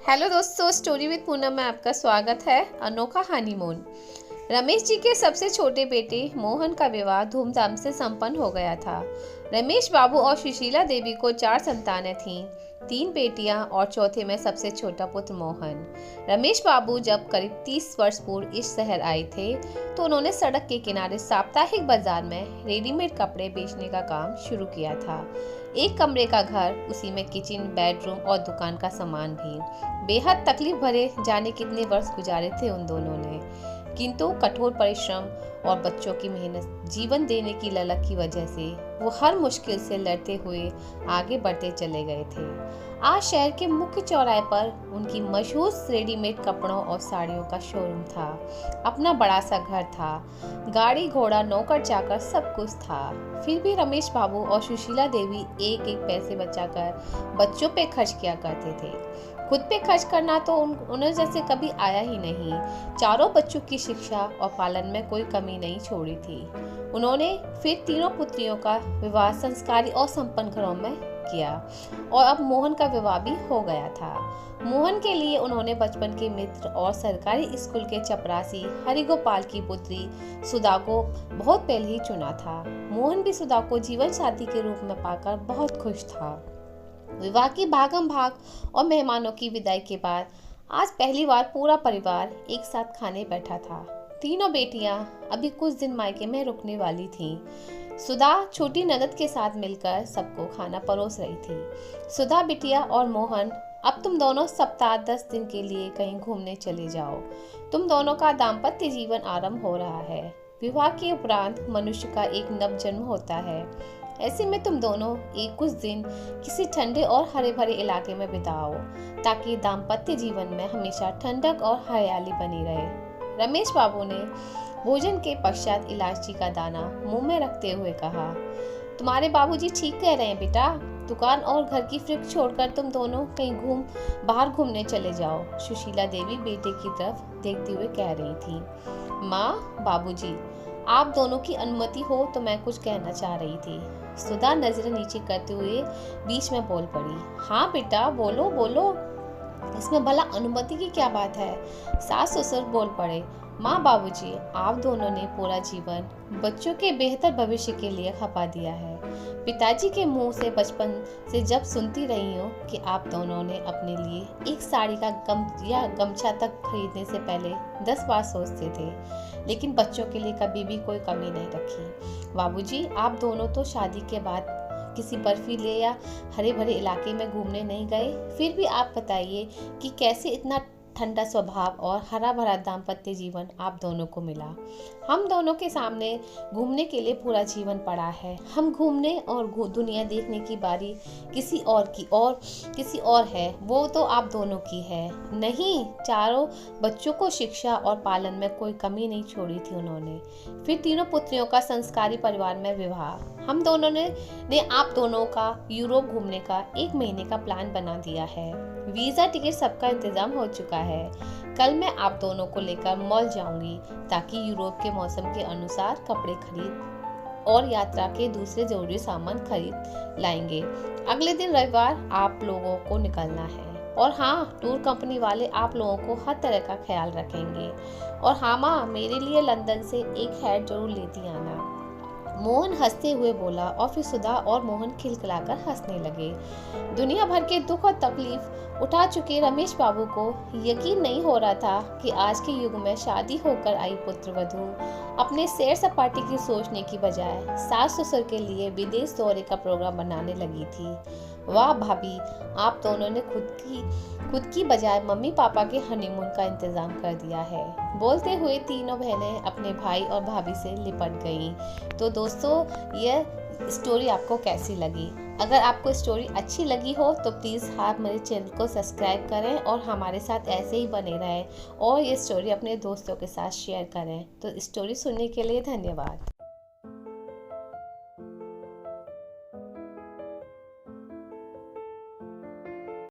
Hello दोस्तों, story with Poonam में आपका स्वागत है। अनोखा हनीमून। रमेश जी के सबसे छोटे बेटे मोहन का विवाह धूमधाम से संपन्न हो गया था। रमेश बाबू और सुशीला देवी को 4 संतानें थीं, 3 बेटियां और चौथे में सबसे छोटा पुत्र मोहन। रमेश बाबू जब करीब 30 वर्ष पूर्व इस शहर आए थे तो उन्होंने सड़क के किनारे साप्ताहिक बाजार में रेडीमेड कपड़े बेचने का काम शुरू किया था। एक कमरे का घर, उसी में किचन, बेडरूम और दुकान का सामान भी। बेहद तकलीफ भरे जाने कितने वर्ष गुजारे थे उन दोनों ने, किंतु कठोर परिश्रम और बच्चों की मेहनत, जीवन देने की ललक की वजह से वो हर मुश्किल से लड़ते हुए आगे बढ़ते चले गए थे। आज शहर के मुख्य चौराहे पर उनकी मशहूर रेडीमेड कपड़ों और साड़ियों का शोरूम था। अपना बड़ा सा घर था, गाड़ी घोड़ा नौकर चाकर सब कुछ था। फिर भी रमेश बाबू और सुशीला देवी एक एक पैसे बचाकर बच्चों पे खर्च किया करते थे। खुद पे खर्च करना तो उन्हें जैसे कभी आया ही नहीं। चारों बच्चों की शिक्षा और पालन में कोई कमी नहीं छोड़ी थी। उन्होंने फिर तीनों पुत्रियों का विवाह संस्कारी और संपन्न घरों में किया और अब मोहन का विवाह भी हो गया था। मोहन के लिए उन्होंने बचपन के मित्र और सरकारी स्कूल के चपरासी हरिगोपाल की पुत्री सुधा को बहुत पहले ही चुना था। मोहन भी सुधा को जीवन साथी के रूप में पाकर बहुत खुश था। विवाह की भागम भाग और मेहमानों की विदाई के बाद आज पहली बार पूरा परिवार एक साथ खाने बैठा था। तीनों बेटियां अभी कुछ दिन मायके में रुकने वाली थीं। सुधा छोटी ननद के साथ मिलकर सबको खाना परोस रही थी। सुधा बिटिया और मोहन, अब तुम दोनों सप्ताह 10 दिन के लिए कहीं घूमने चले जाओ। तुम दोनों का दाम्पत्य जीवन आरंभ हो रहा है। विवाह के उपरांत मनुष्य का एक नव जन्म होता है। ऐसे में तुम दोनों एक कुछ दिन किसी ठंडे और हरे भरे इलाके में बिताओ, ताकि दाम्पत्य जीवन में हमेशा ठंडक और हरियाली बनी रहे। रमेश बाबू ने भोजन के पश्चात इलायची का दाना मुंह में रखते हुए कहा, तुम्हारे बाबूजी ठीक कह रहे हैं बेटा। दुकान और घर की फिक्र छोड़कर तुम दोनों कहीं बाहर घूमने चले जाओ। सुशीला देवी बेटे की तरफ देखते हुए कह रही थी। माँ, बाबूजी, आप दोनों की अनुमति हो तो मैं कुछ कहना चाह रही थी। सुधा नजरें नीचे करते हुए बीच में बोल पड़ी। हाँ बेटा, बोलो बोलो, इसमें भला अनुमति की क्या बात है। सास ससुर बोल पड़े। माँ, बाबूजी, आप दोनों ने पूरा जीवन बच्चों के बेहतर भविष्य के लिए खपा दिया है। पिताजी के मुंह से बचपन से जब सुनती रही हूँ कि आप दोनों ने अपने लिए एक साड़ी का गमछा तक खरीदने से पहले 10 बार सोचते थे, लेकिन बच्चों के लिए कभी भी कोई कमी नहीं रखी। बाबूजी, आप दोनों तो शादी के बाद किसी बर्फीले या हरे भरे इलाके में घूमने नहीं गए। फिर भी आप बताइए कि कैसे इतना ठंडा स्वभाव और हरा भरा दाम्पत्य जीवन आप दोनों को मिला। हम दोनों के सामने घूमने के लिए पूरा जीवन पड़ा है। हम घूमने और दुनिया देखने की बारी किसी और है, वो तो आप दोनों की है। नहीं, चारों बच्चों को शिक्षा और पालन में कोई कमी नहीं छोड़ी थी उन्होंने। फिर तीनों पुत्रियों का संस्कारी परिवार में विवाह। हम दोनों ने आप दोनों का यूरोप घूमने का 1 महीने का प्लान बना दिया है। वीजा टिकट सबका इंतजाम हो चुका है। कल मैं आप दोनों को लेकर मॉल जाऊंगी, ताकि यूरोप के मौसम के अनुसार कपड़े खरीद और यात्रा के दूसरे जरूरी सामान खरीद लाएंगे। अगले दिन रविवार आप लोगों को निकलना है। और हाँ, टूर कंपनी वाले आप लोगों को हर तरह का ख्याल रखेंगे। और हाँ माँ, मेरे लिए लंदन से एक हैट जरूर लेती आना। मोहन हंसते हुए बोला और फिर सुधा और मोहन खिलखिलाकर हंसने लगे। दुनिया भर के दुख और तकलीफ उठा चुके रमेश बाबू को यकीन नहीं हो रहा था कि आज के युग में शादी होकर आई पुत्रवधू अपने सैर सपाटे की सोचने की बजाय सास ससुर के लिए विदेश दौरे का प्रोग्राम बनाने लगी थी। वाह भाभी, आप दोनों ने खुद की बजाय मम्मी पापा के हनीमून का इंतजाम कर दिया है। बोलते हुए तीनों बहनें अपने भाई और भाभी से लिपट गईं। तो दोस्तों, यह स्टोरी आपको कैसी लगी? अगर आपको स्टोरी अच्छी लगी हो तो प्लीज़ आप मेरे चैनल को सब्सक्राइब करें और हमारे साथ ऐसे ही बने रहें और ये स्टोरी अपने दोस्तों के साथ शेयर करें। तो स्टोरी सुनने के लिए धन्यवाद।